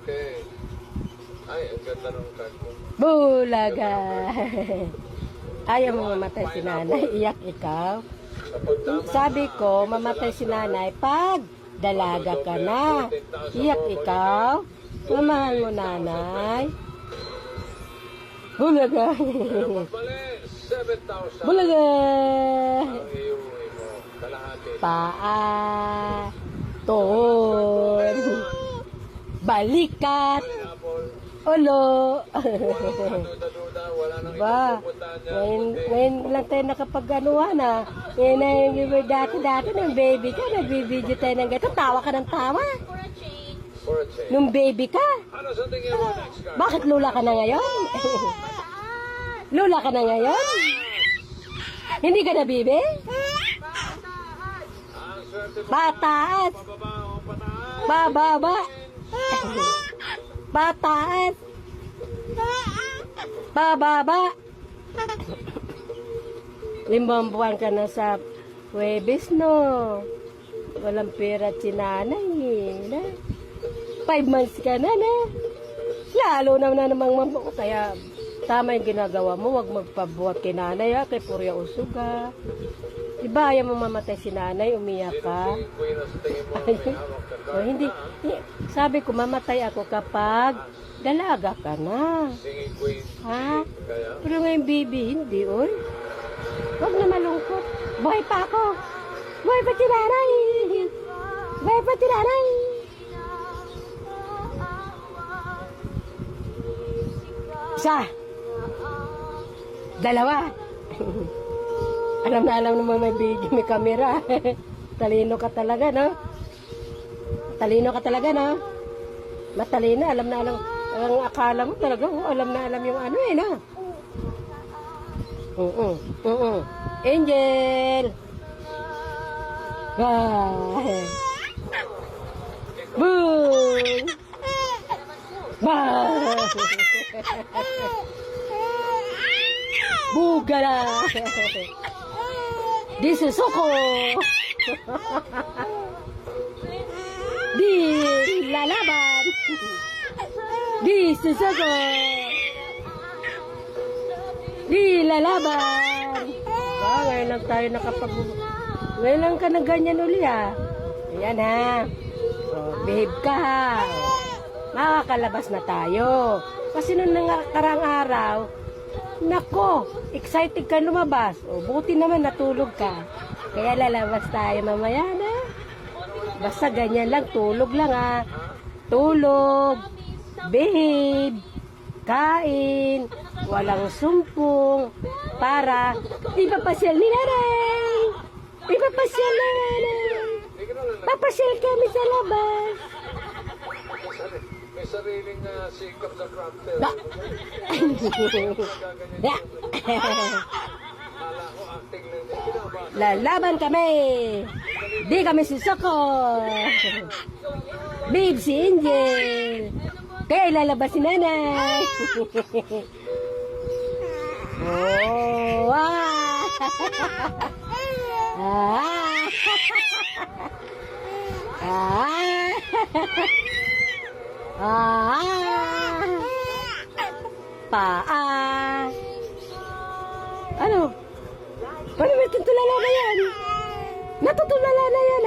Okay. Ay, ang ganda ng card mo. Bulaga. Ayaw mo mamatay si nanay. Iyak ikaw. Kapag tama Sabi ko, mamatay si nanay pag dalaga ka na. Iyak ikaw. Mamahal mo nanay. Bulaga. mali, 7,000. Bulaga. Ang iuwi mo. Kalahati. Paa. Tuhod. Balikat. Pineapple. Ulo. Duda-duda. Wala nang Ba, ibang pupuntahan niya. ngayon lang tayo nakapag-anuhan na. Ngayon na yung dati ng baby ka, nagbibideo tayo ng gato. Tawa ka ng tawa. For a change. Nung baby ka. Ano sa tingin mo next card? Bakit lula ka na ngayon? Lula ka na ngayon? Hindi ka na bibi? Ang swerte mo. Pataas. Pababa o pataas. Bababa. Pataas. Bababa. 5 buwan ka na sa Huwebes, no? Walang pera si nanay, na? 5 months ka na, na? Lalo na namang kaya tama yung ginagawa mo, wag magpabuhat kay nanay, ha? Kay Purya Usog, ha? Diba, ayaw mo mamatay si nanay, umiyak ka? Singing queen ang sa tingin mo. May hawak ka O, hindi. Sabi ko, mamatay ako kapag dalaga ka na. Singing queen. Ha? Kaya? Pero ngayon, baby, hindi, oy. Huwag na malungkot. Buhay pa ako. Buhay pa si nanay. Buhay pa si nanay. Isa. Dalawa. Alam na alam naman may video, may camera. Talino ka talaga, no? Talino ka talaga, no? Matalino, alam na alam. Ang akala mo talaga, alam na alam yung ano eh, no? Angel! Bye! Boom! Bye! Bugala! Di susuko! Di lalaban! Di susuko! Di lalaban! Ngayon lang tayo ngayon lang ka na ganyan uli, ha? Ayan, ha? So, behave ka, ha? Makakalabas na tayo. Kasi nung nakarang araw, nako, excited ka lumabas. O, buti naman natulog ka. Kaya lalabas tayo mamaya na. Basta ganyan lang, tulog lang, ha? Tulog, behave, kain, walang sumpong, para ipapasyal ni nanay. Ipapasyal na nanay. Papasyal kami sa labas. May sariling sikap sa crafter. Da. Da. Kala ko acting lang din. Pinabasa. Lalaban kami. Di kami sisoko. Babe, si Angel. Kaya lalabas si nanay. Oh, ah. Ah. Ah. Ah. Paa. Ano? Paano may tutulala na yan? Natutulala na yan,